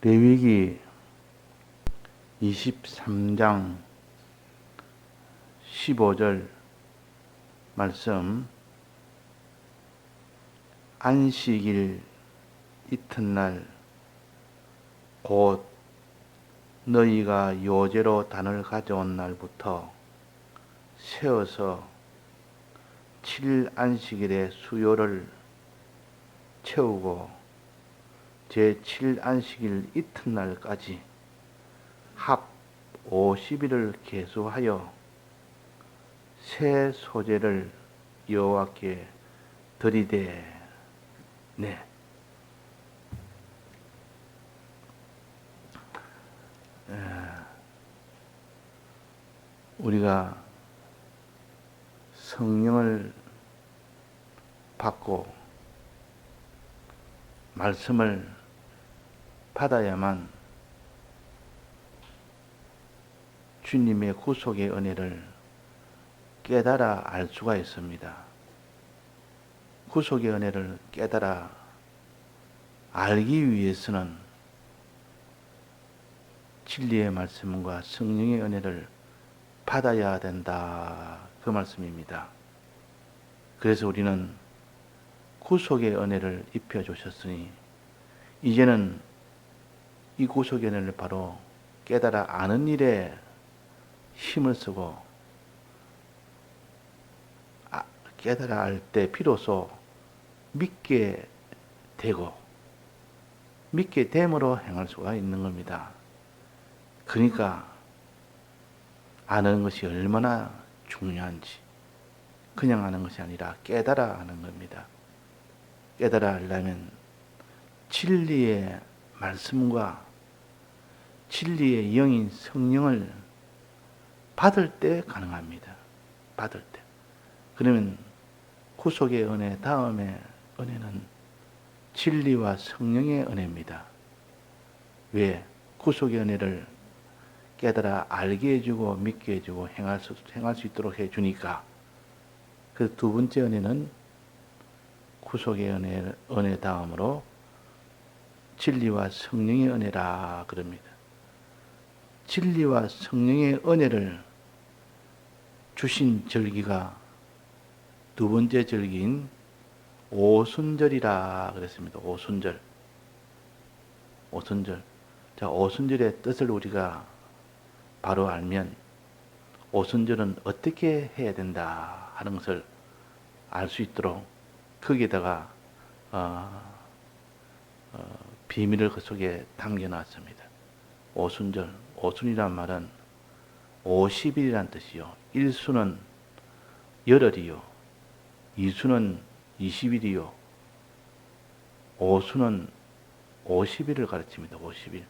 레위기 23장 15절 말씀, 안식일 이튿날 곧 너희가 요제로 단을 가져온 날부터 세어서 7일 안식일의 수요를 채우고 제7 안식일 이튿날까지 합 50일을 계수하여 새 소제를 여호와께 드리되. 네. 우리가 성령을 받고 말씀을 받아야만 주님의 구속의 은혜를 깨달아 알 수가 있습니다. 구속의 은혜를 깨달아 알기 위해서는 진리의 말씀과 성령의 은혜를 받아야 된다, 그 말씀입니다. 그래서 우리는 구속의 은혜를 입혀주셨으니 이제는 이 구속의 은혜를 바로 깨달아 아는 일에 힘을 쓰고 깨달아 알 때 비로소 믿게 되고 믿게 됨으로 행할 수가 있는 겁니다. 그러니까 아는 것이 얼마나 중요한지, 그냥 아는 것이 아니라 깨달아 아는 겁니다. 깨달아 알려면 진리의 말씀과 진리의 영인 성령을 받을 때 가능합니다. 받을 때. 그러면 구속의 은혜 다음에 은혜는 진리와 성령의 은혜입니다. 왜? 구속의 은혜를 깨달아 알게 해주고 믿게 해주고 행할 수 있도록 해주니까. 그 두 번째 은혜는 구속의 은혜 다음으로 진리와 성령의 은혜라 그럽니다. 진리와 성령의 은혜를 주신 절기가 두 번째 절기인 오순절이라 그랬습니다. 오순절. 자, 오순절의 뜻을 우리가 바로 알면 오순절은 어떻게 해야 된다 하는 것을 알 수 있도록 거기에다가 비밀을 그 속에 담겨놨습니다. 오순절, 오순이란 말은 50일이란 뜻이요. 1수는 열흘이요. 2수는 20일이요. 5수는 50일을 가르칩니다. 50일.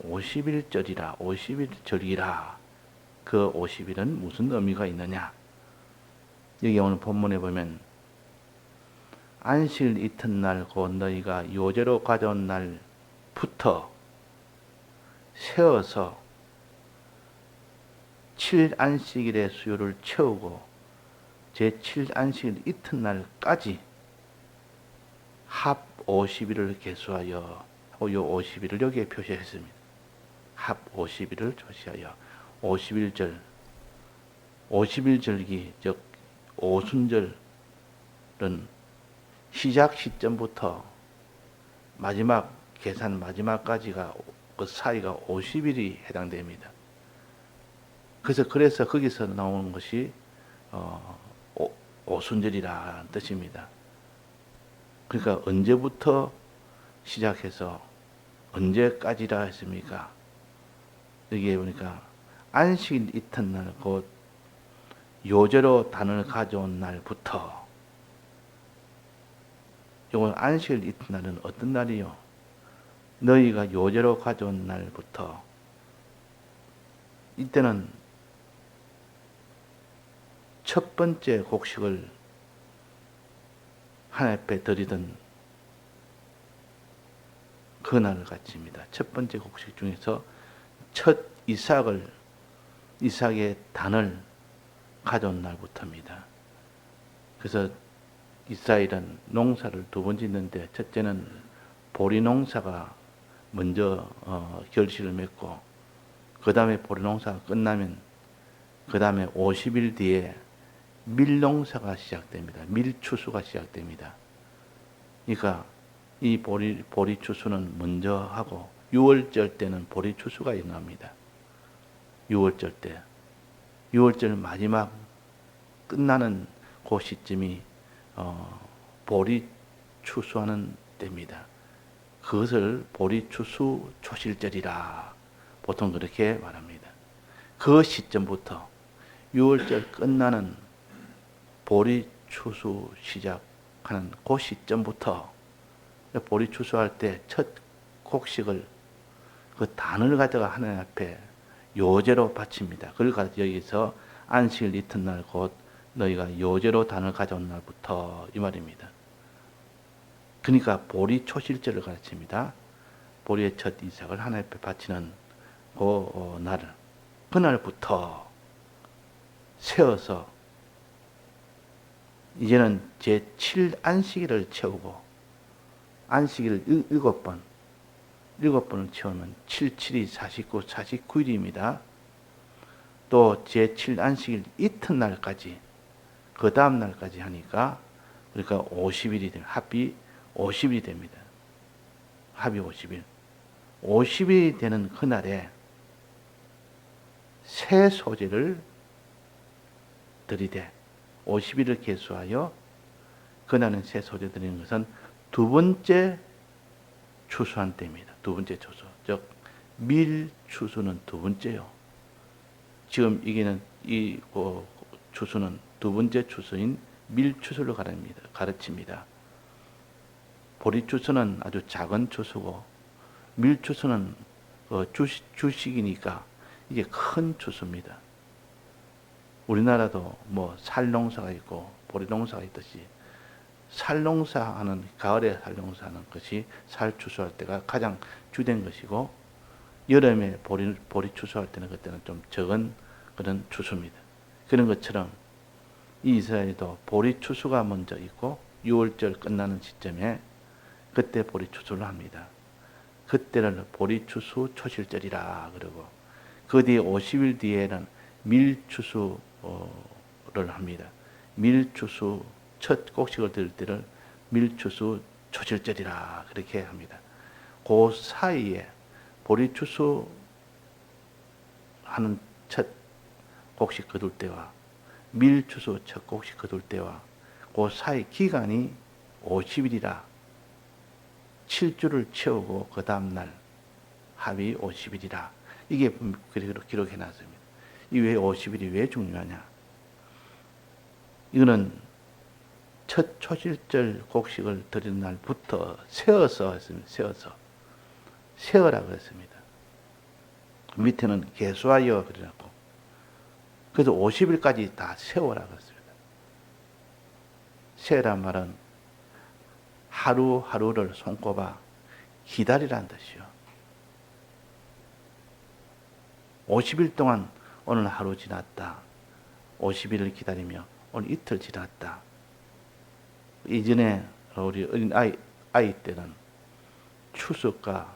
50일절이라, 50일절이라. 그 50일은 무슨 의미가 있느냐? 여기 오늘 본문에 보면 안식일 이튿날 곧 너희가 요제로 가져온 날부터 세어서 7안식일의 수요를 채우고 제7안식일 이튿날까지 합 50일을 계수하여, 요 50일을 여기에 표시했습니다. 합 50일을 표시하여 50일절기, 즉 오순절은 시작 시점부터 마지막 계산 마지막까지가 그 사이가 50일이 해당됩니다. 그래서 거기서 나오는 것이 오순절이라는 뜻입니다. 그러니까 언제부터 시작해서 언제까지라 했습니까? 여기에 보니까 안식일 이튿날 곧 요제로 단을 가져온 날부터. 이건 안식일 이튿날은 어떤 날이요? 너희가 요제로 가져온 날부터. 이때는 첫 번째 곡식을 하나님 앞에 드리던 그 날을 가르칩니다. 첫 번째 곡식 중에서 첫 이삭의 단을 가져온 날부터입니다. 그래서 이스라엘은 농사를 두 번 짓는데 첫째는 보리 농사가 먼저 결실을 맺고 그 다음에 보리 농사가 끝나면 그 다음에 50일 뒤에 밀농사가 시작됩니다. 밀추수가 시작됩니다. 그러니까 이 보리 추수는 먼저 하고 6월절 때는 보리 추수가 일어납니다. 6월절 때. 6월절 마지막 끝나는 그 시점이 보리 추수하는 때입니다. 그것을 보리 추수 초실절이라 보통 그렇게 말합니다. 그 시점부터 6월절 끝나는 보리 추수 시작하는 그 시점부터 보리 추수할 때 첫 곡식을 그 단을 가져가 하나님 앞에 요제로 바칩니다. 그걸 가지고 여기서 안식일 이튿날 곧 너희가 요제로 단을 가져온 날부터 이 말입니다. 그러니까 보리 초실절을 가르칩니다. 보리의 첫 이삭을 하나님 앞에 바치는 그 날을 그날부터 세워서 이제는 제7 안식일을 채우고 안식일을 7번을 채우면 7, 7이 49, 49일입니다. 또 제7 안식일 이튿날까지 그 다음 날까지 하니까 그러니까 50일이 됩니다. 합이 50일이 됩니다. 합이 50일. 50일이 되는 그날에 새 소재를 들이대 50일을 계수하여 그날은 새 소재 드리는 것은 두 번째 추수한 때입니다. 두 번째 추수. 즉 밀추수는 두 번째요. 지금 이게는 이 추수는 두 번째 추수인 밀추수를 가르칩니다. 보리추수는 아주 작은 추수고 밀추수는 주식이니까 이게 큰 추수입니다. 우리나라도 뭐 살농사가 있고 보리농사가 있듯이 살농사하는 가을에 살농사하는 것이 살 추수할 때가 가장 주된 것이고 여름에 보리 추수할 때는 그때는 좀 적은 그런 추수입니다. 그런 것처럼 이 이스라엘도 보리 추수가 먼저 있고 6월절 끝나는 시점에 그때 보리 추수를 합니다. 그때를 보리 추수 초실절이라 그러고 그 뒤에 50일 뒤에는 밀추수를 합니다. 밀추수 첫 곡식을 들 때를 밀추수 초실절이라 그렇게 합니다. 그 사이에 보리추수 하는 첫 곡식 거둘 때와 밀추수 첫 곡식 거둘 때와 그 사이 기간이 50일이라 7주를 채우고 그 다음날 합이 50일이라 이게 기록해 놨습니다. 이 왜 50일이 왜 중요하냐? 이거는 첫 초실절 곡식을 드리는 날부터 세어서 했습니다. 세어라고 했습니다. 밑에는 계수하여 그래갖고 그래서 50일까지 다 세워라고 했습니다. 세란 말은 하루하루를 손꼽아 기다리라는 뜻이요. 50일 동안 오늘 하루 지났다. 50일을 기다리며 오늘 이틀 지났다. 이전에 우리 어린 아이 때는 추석과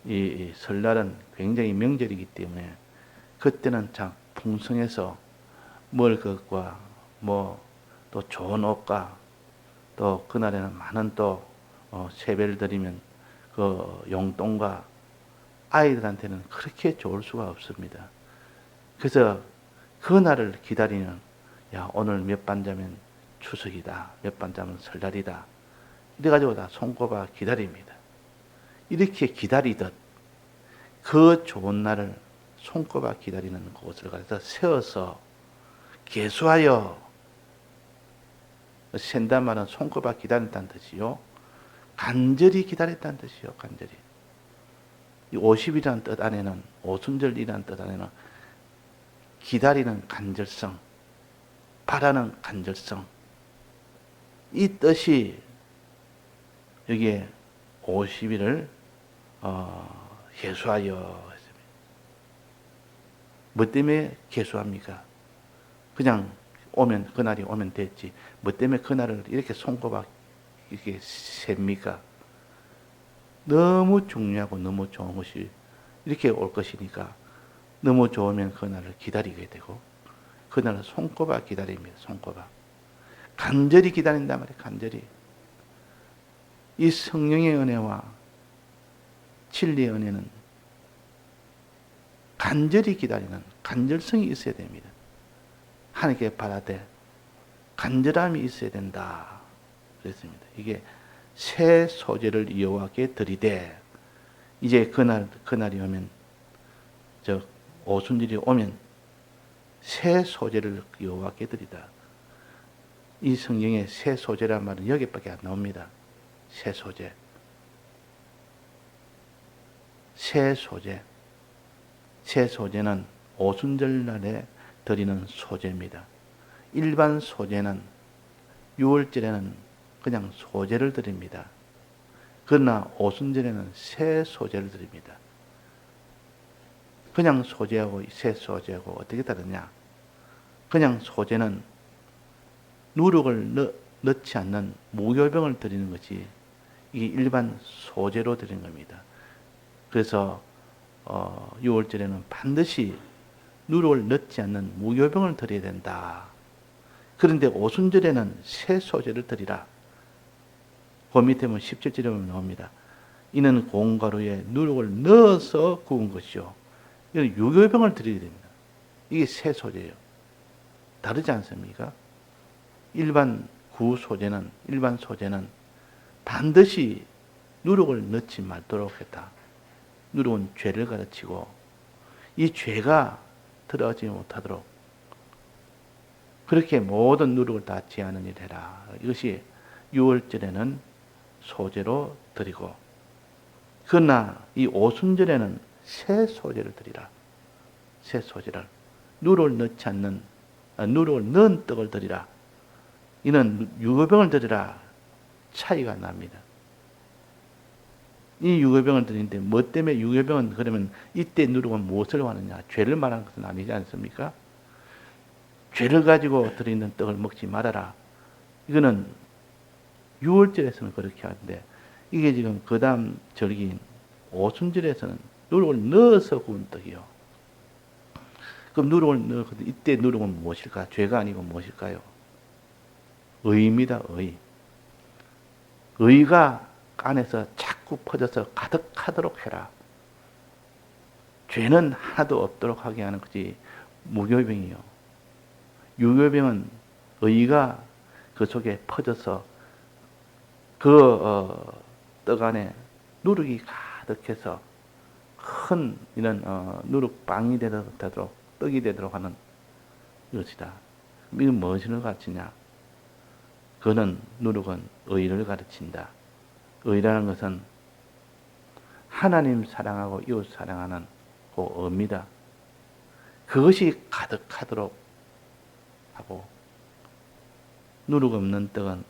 이 설날은 굉장히 명절이기 때문에 그때는 참 풍성해서 먹을 것과 뭐 또 좋은 옷과 또 그날에는 많은 또 세배를 드리면 그 용돈과 아이들한테는 그렇게 좋을 수가 없습니다. 그래서 그날을 기다리는 야 오늘 몇 반 자면 추석이다. 몇 반 자면 설날이다. 이래가지고 다 손꼽아 기다립니다. 이렇게 기다리듯 그 좋은 날을 손꼽아 기다리는 곳을 가서 세워서 계수하여 센단 말은 손꼽아 기다린다는 뜻이요. 간절히 기다렸다는 뜻이요. 간절히. 이 50이라는 뜻 안에는 오순절이라는 뜻 안에는 기다리는 간절성, 바라는 간절성 이 뜻이 여기에 50일을 계수하여 했습니다. 뭐 때문에 계수합니까? 그냥 그날이 오면 됐지. 뭐 때문에 그날을 이렇게 손꼽아 이렇게 셉니까? 너무 중요하고 너무 좋은 것이 이렇게 올 것이니까 너무 좋으면 그날을 기다리게 되고 그날을 손꼽아 기다립니다. 손꼽아. 간절히 기다린단 말이에요. 간절히. 이 성령의 은혜와 진리의 은혜는 간절히 기다리는 간절성이 있어야 됩니다. 하나님께 바라되 간절함이 있어야 된다. 그랬습니다. 이게 새 소재를 여호와께 드리되 이제 그날이 오면 오순절이 오면 새 소재를 여호와께 드리다. 이 성경에 새 소재란 말은 여기밖에 안 나옵니다. 새 소재. 새 소재. 새 소재는 오순절날에 드리는 소재입니다. 일반 소재는 6월절에는 그냥 소재를 드립니다. 그러나 오순절에는 새 소재를 드립니다. 그냥 소재하고 새 소재하고 어떻게 다르냐? 그냥 소재는 누룩을 넣지 않는 무교병을 드리는 것이 이게 일반 소재로 드리는 겁니다. 그래서 6월절에는 반드시 누룩을 넣지 않는 무교병을 드려야 된다. 그런데 오순절에는 새 소재를 드리라. 그 밑에 보면 17절에 보면 나옵니다. 이는 고운가루에 누룩을 넣어서 구운 것이요. 이건 유교병을 드려야 됩니다. 이게 새 소재예요. 다르지 않습니까? 일반 소재는 반드시 누룩을 넣지 말도록 했다. 누룩은 죄를 가르치고 이 죄가 들어가지 못하도록 그렇게 모든 누룩을 다 제하는 일 해라. 이것이 6월절에는 소재로 드리고 그러나 이 오순절에는 새 소재를 드리라. 새 소재를 누룩을 넣지 않는 누룩을 넣은 떡을 드리라. 이는 유교병을 드리라. 차이가 납니다. 이 유교병을 드리는데 뭐 때문에 유교병은 그러면 이때 누룩은 무엇을 하느냐? 죄를 말하는 것은 아니지 않습니까? 죄를 가지고 드리는 떡을 먹지 말아라. 이거는 6월절에서는 그렇게 하는데 이게 지금 그 다음 절기인 오순절에서는 누룩을 넣어서 구운 떡이요. 그럼 누룩을 넣어 이때 누룩은 무엇일까? 죄가 아니고 무엇일까요? 의입니다. 의. 의가 안에서 자꾸 퍼져서 가득하도록 해라. 죄는 하나도 없도록 하게 하는 것이 무교병이요. 유교병은 의가 그 속에 퍼져서 떡 안에 누룩이 가득해서 큰 이런 누룩빵이 되도록 떡이 되도록 하는 것이다. 이건 무엇을 가르치냐? 그는 누룩은 의를 가르친다. 의라는 것은 하나님 사랑하고 이웃 사랑하는 그 의입니다. 그것이 가득하도록 하고 누룩 없는 떡은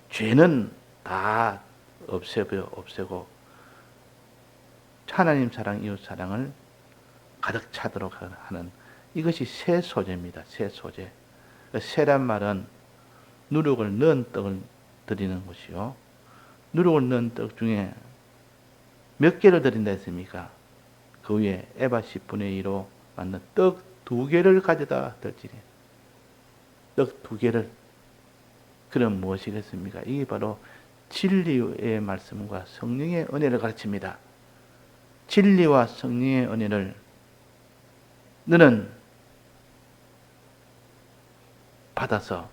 죄는 다 없애고 하나님 사랑, 이웃 사랑을 가득 차도록 하는 이것이 새 소재입니다. 새 소재. 새란 말은 누룩을 넣은 떡을 드리는 것이요. 누룩을 넣은 떡 중에 몇 개를 드린다 했습니까? 그 위에 에바 10분의 1로 만든 떡 2개를 가져다 들지니. 떡 2개를. 그럼 무엇이겠습니까? 이게 바로 진리의 말씀과 성령의 은혜를 가르칩니다. 진리와 성령의 은혜를 너는 받아서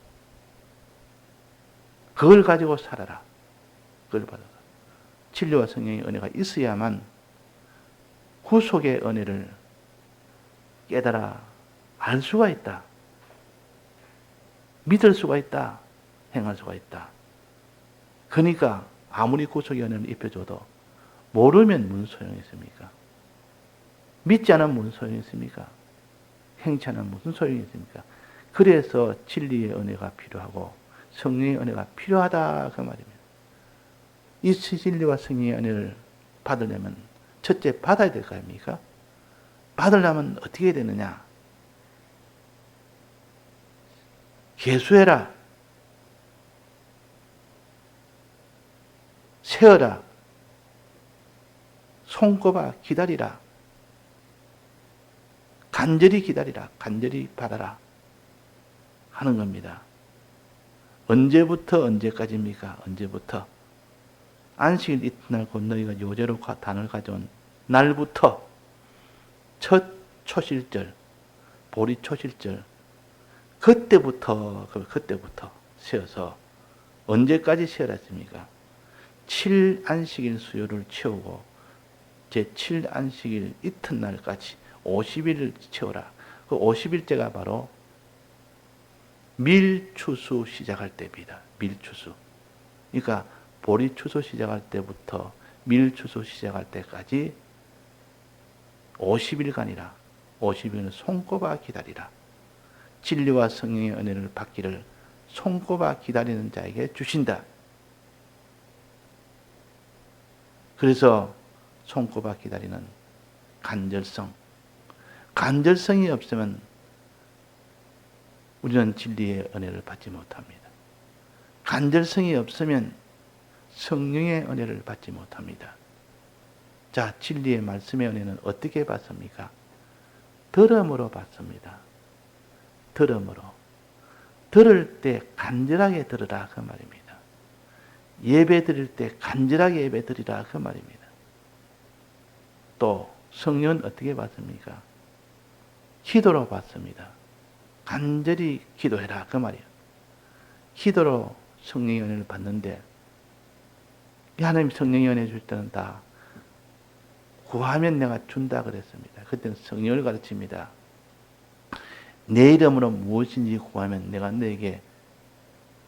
그걸 가지고 살아라. 그걸 받아서. 진리와 성령의 은혜가 있어야만 구속의 은혜를 깨달아 알 수가 있다. 믿을 수가 있다. 행할 수가 있다. 그러니까 아무리 구속의 은혜를 입혀줘도 모르면 무슨 소용이 있습니까? 믿지 않으면 무슨 소용이 있습니까? 행치 않으면 무슨 소용이 있습니까? 그래서 진리의 은혜가 필요하고 성령의 은혜가 필요하다 그 말입니다. 이 진리와 성령의 은혜를 받으려면 첫째 받아야 될 거 아닙니까? 받으려면 어떻게 해야 되느냐? 계수해라. 세어라. 손꼽아 기다리라. 간절히 기다리라. 간절히 받아라. 하는 겁니다. 언제부터 언제까지입니까? 언제부터? 안식일 이튿날 곧 너희가 요제로 단을 가져온 날부터 첫 초실절, 보리 초실절, 그때부터 세어서 언제까지 세어라 했습니까? 7안식일 수요를 채우고 제7안식일 이튿날까지 50일을 채워라. 그 50일째가 바로 밀추수 시작할 때입니다. 밀추수. 그러니까 보리추수 시작할 때부터 밀추수 시작할 때까지 50일간이라. 50일은 손꼽아 기다리라. 진리와 성령의 은혜를 받기를 손꼽아 기다리는 자에게 주신다. 그래서 손꼽아 기다리는 간절성. 간절성이 없으면 우리는 진리의 은혜를 받지 못합니다. 간절성이 없으면 성령의 은혜를 받지 못합니다. 자, 진리의 말씀의 은혜는 어떻게 받습니까? 들음으로 받습니다. 들음으로. 들을 때 간절하게 들으라 그 말입니다. 예배 드릴 때 간절하게 예배 드리라 그 말입니다. 또 성령은 어떻게 받습니까? 기도로 받습니다. 간절히 기도해라 그 말이에요. 기도로 성령의 은혜를 받는데 하나님 성령의 은혜 줄 때는 다 구하면 내가 준다 그랬습니다. 그때는 성령을 가르칩니다. 내 이름으로 무엇인지 구하면 내가 너에게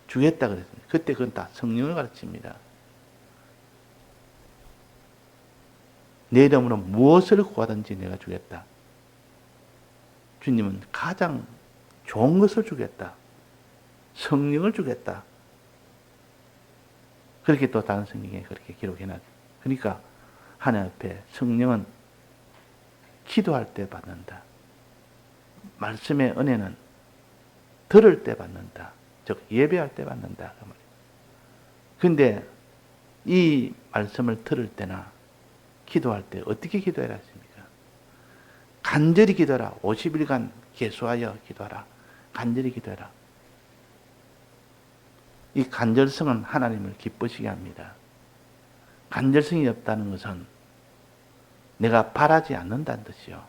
주겠다 그랬습니다. 그때 그건 다 성령을 가르칩니다. 내 이름으로 무엇을 구하든지 내가 주겠다. 주님은 가장 좋은 것을 주겠다. 성령을 주겠다. 그렇게 또 다른 성경에 그렇게 기록해놨죠. 그러니까 하나님 앞에 성령은 기도할 때 받는다. 말씀의 은혜는 들을 때 받는다. 즉 예배할 때 받는다. 그런데 이 말씀을 들을 때나 기도할 때 어떻게 기도해라 했습니까? 간절히 기도하라. 50일간 계수하여 기도하라. 간절히 기도해라. 이 간절성은 하나님을 기쁘시게 합니다. 간절성이 없다는 것은 내가 바라지 않는다는 뜻이요.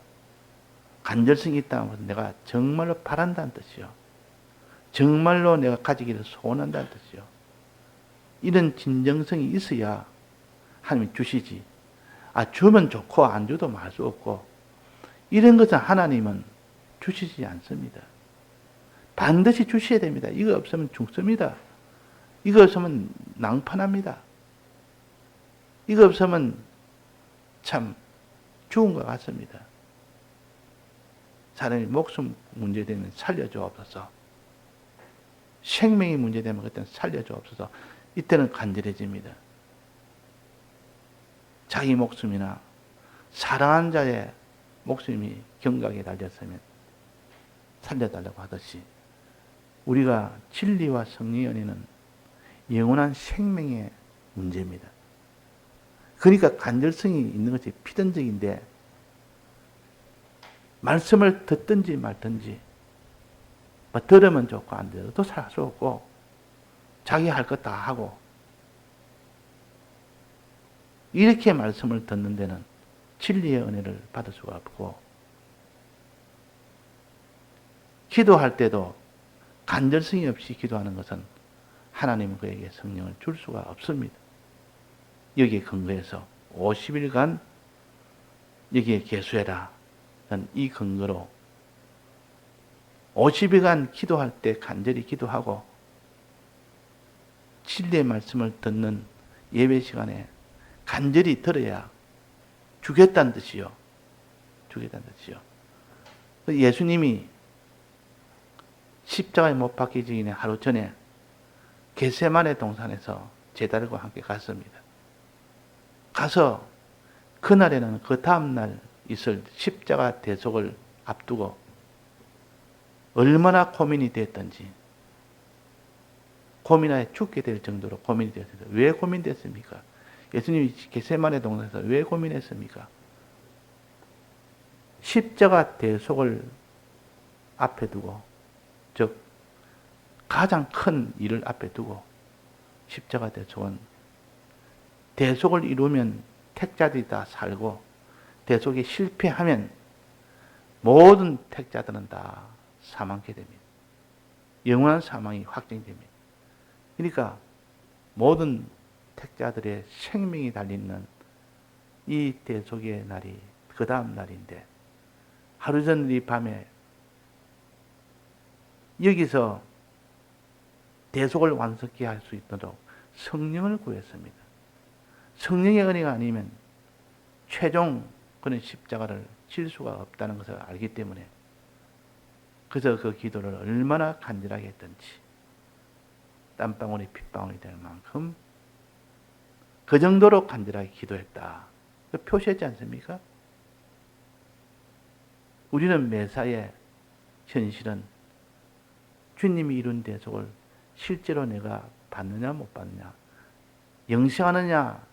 간절성이 있다는 것은 내가 정말로 바란다는 뜻이요. 정말로 내가 가지기를 소원한다는 뜻이요. 이런 진정성이 있어야 하나님이 주시지. 주면 좋고 안 줘도 말 수 없고 이런 것은 하나님은 주시지 않습니다. 반드시 주셔야 됩니다. 이거 없으면 죽습니다. 이거 없으면 낭판합니다. 이거 없으면 참 죽은 것 같습니다. 사람이 목숨 문제되면 살려주옵소서. 생명이 문제되면 그때는 살려주옵소서. 이때는 간절해집니다. 자기 목숨이나 사랑한 자의 목숨이 경각에 달렸으면 살려달라고 하듯이 우리가 진리와 성령의 은혜는 영원한 생명의 문제입니다. 그러니까 간절성이 있는 것이 필연적인데 말씀을 듣든지 말든지 들으면 좋고 안 들어도 살 수 없고 자기 할 것 다 하고 이렇게 말씀을 듣는 데는 진리의 은혜를 받을 수가 없고 기도할 때도 간절성이 없이 기도하는 것은 하나님은 그에게 성령을 줄 수가 없습니다. 여기에 근거해서 50일간 여기에 계수해라. 이 근거로 50일간 기도할 때 간절히 기도하고 진리의 말씀을 듣는 예배 시간에 간절히 들어야 주겠다는 뜻이요. 주겠다는 뜻이요. 예수님이 십자가에 못 박히기 전에 하루 전에 겟세마네 동산에서 제자들과 함께 갔습니다. 가서 그날에는 그 다음날 있을 십자가 대속을 앞두고 얼마나 고민이 됐던지 고민하여 죽게 될 정도로 고민이 됐습니다. 왜 고민됐습니까? 예수님이 겟세마네 동산에서 왜 고민했습니까? 십자가 대속을 앞에 두고, 즉 가장 큰 일을 앞에 두고, 십자가 대속은 대속을 이루면 택자들이 다 살고, 대속이 실패하면 모든 택자들은 다 사망하게 됩니다. 영원한 사망이 확정됩니다. 그러니까 모든 택자들의 생명이 달리는 이 대속의 날이 그 다음 날인데, 하루 전 이 밤에 여기서 대속을 완성케 할 수 있도록 성령을 구했습니다. 성령의 은혜가 아니면 최종 그런 십자가를 칠 수가 없다는 것을 알기 때문에 그래서 그 기도를 얼마나 간절하게 했던지 땀방울이 핏방울이 될 만큼 그 정도로 간절하게 기도했다. 표시했지 않습니까? 우리는 매사에 현실은 주님이 이룬 대속을 실제로 내가 받느냐 못 받느냐, 영생하느냐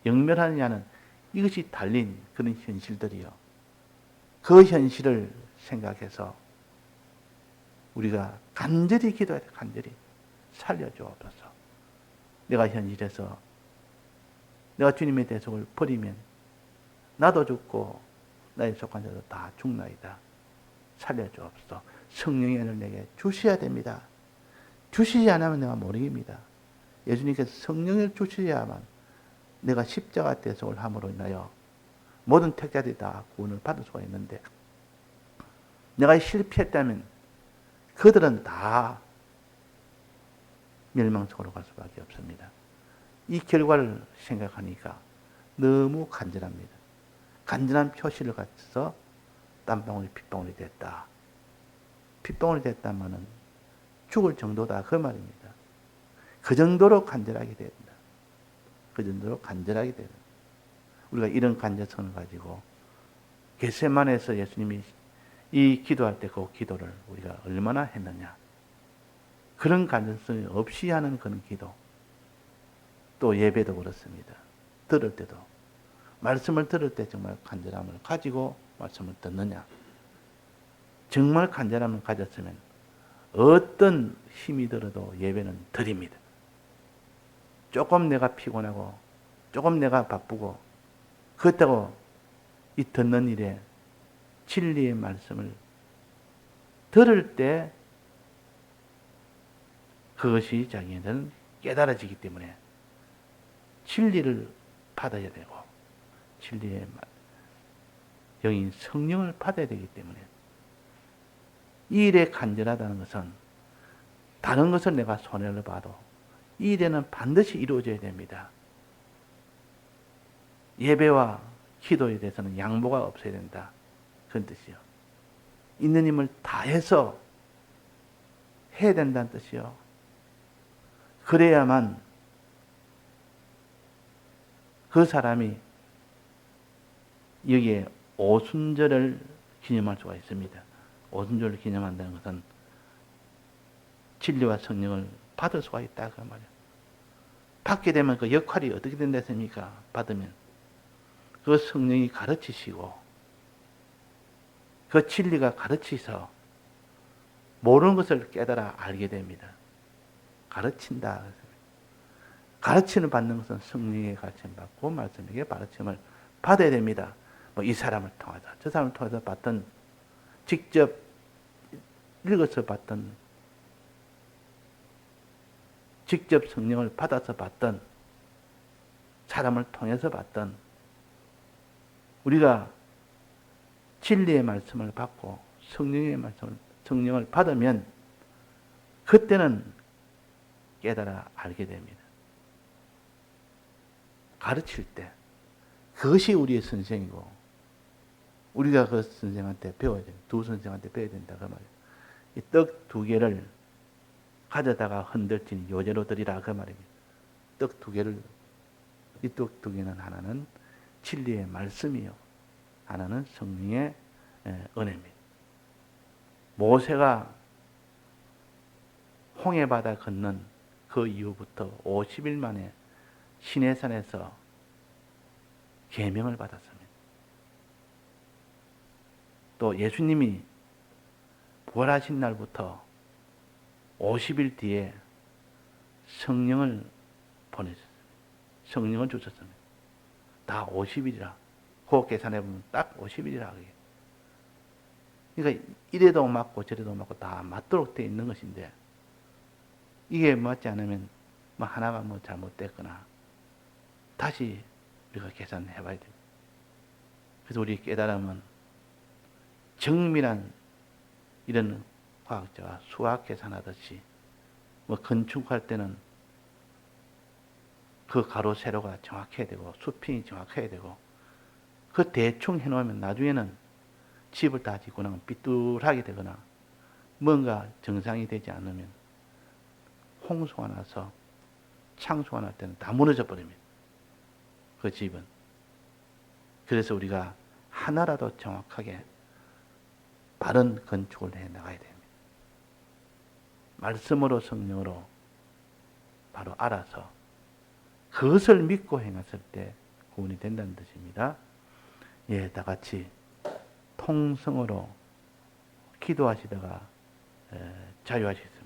영멸하느냐는 이것이 달린 그런 현실들이요. 그 현실을 생각해서 우리가 간절히 기도해야 돼. 간절히 살려주옵소서. 내가 현실에서 내가 주님의 대속을 버리면 나도 죽고 나의 속한 자도 다 죽나이다. 살려주옵소서. 성령의 은혜를 내게 주셔야 됩니다. 주시지 않으면 내가 못 이깁니다. 예수님께서 성령을 주셔야만 내가 십자가 대속을 함으로 인하여 모든 택자들이 다 구원을 받을 수가 있는데, 내가 실패했다면 그들은 다 멸망 속으로 갈 수밖에 없습니다. 이 결과를 생각하니까 너무 간절합니다. 간절한 표시를 갖춰서 땀방울이 핏방울이 됐다. 핏방울이 됐다면은 죽을 정도다 그 말입니다. 그 정도로 간절하게 된다. 그 정도로 간절하게 된다. 우리가 이런 간절성을 가지고 겟세마네에서 예수님이 이 기도할 때 그 기도를 우리가 얼마나 했느냐. 그런 간절성이 없이 하는 그런 기도. 또 예배도 그렇습니다. 들을 때도 말씀을 들을 때 정말 간절함을 가지고 말씀을 듣느냐. 정말 간절함을 가졌으면 어떤 힘이 들어도 예배는 드립니다. 조금 내가 피곤하고 조금 내가 바쁘고 그렇다고 이 듣는 일에 진리의 말씀을 들을 때 그것이 자기네들은 깨달아지기 때문에 진리를 받아야 되고 진리의 영인 성령을 받아야 되기 때문에 이 일에 간절하다는 것은 다른 것을 내가 손해를 봐도 이 일에는 반드시 이루어져야 됩니다. 예배와 기도에 대해서는 양보가 없어야 된다. 그런 뜻이요. 있는 힘을 다해서 해야 된다는 뜻이요. 그래야만 그 사람이 여기에 오순절을 기념할 수가 있습니다. 오순절을 기념한다는 것은 진리와 성령을 받을 수가 있다 그 말이에요. 받게 되면 그 역할이 어떻게 된다 했습니까? 받으면 그 성령이 가르치시고 그 진리가 가르치서 모르는 것을 깨달아 알게 됩니다. 가르친다. 가르침을 받는 것은 성령의 가르침을 받고 말씀에게 가르침을 받아야 됩니다. 뭐 이 사람을 통해서 저 사람을 통해서 받던 직접 읽어서 받던 직접 성령을 받아서 받던 사람을 통해서 받던 우리가 진리의 말씀을 받고 성령을 받으면 그때는 깨달아 알게 됩니다. 가르칠 때 그것이 우리의 선생이고 우리가 그 선생한테 배워야 됩니다. 두 선생한테 배워야 된다 그 말이에요. 이 떡 두 개를 가져다가 흔들진 요제로 드리라 그 말입니다. 떡 두 개를 이 떡 두 개는 하나는 진리의 말씀이요. 하나는 성령의 은혜입니다. 모세가 홍해바다 건넌 그 이후부터 50일 만에 시내산에서 계명을 받았습니다. 또 예수님이 부활하신 날부터 50일 뒤에 성령을 보내셨어요. 성령을 주셨습니다. 다 50일이라. 그거 계산해 보면 딱 50일이라. 그러니까 이래도 맞고 저래도 맞고 다 맞도록 되어 있는 것인데 이게 맞지 않으면 뭐 하나가 뭐 잘못됐거나 다시 우리가 계산해 봐야 됩니다. 그래서 우리 깨달음은 정밀한 이런 과학자가 수학 계산하듯이 뭐 건축할 때는 그 가로 세로가 정확해야 되고 수평이 정확해야 되고 그 대충 해놓으면 나중에는 집을 다 짓고 나면 삐뚤하게 되거나 뭔가 정상이 되지 않으면 홍수가 나서 창수가 날 때는 다 무너져 버립니다. 그 집은. 그래서 우리가 하나라도 정확하게 바른 건축을 해 나가야 됩니다. 말씀으로 성령으로 바로 알아서 그것을 믿고 행했을 때 구원이 된다는 뜻입니다. 예, 다 같이 통성으로 기도하시다가 자유하실 수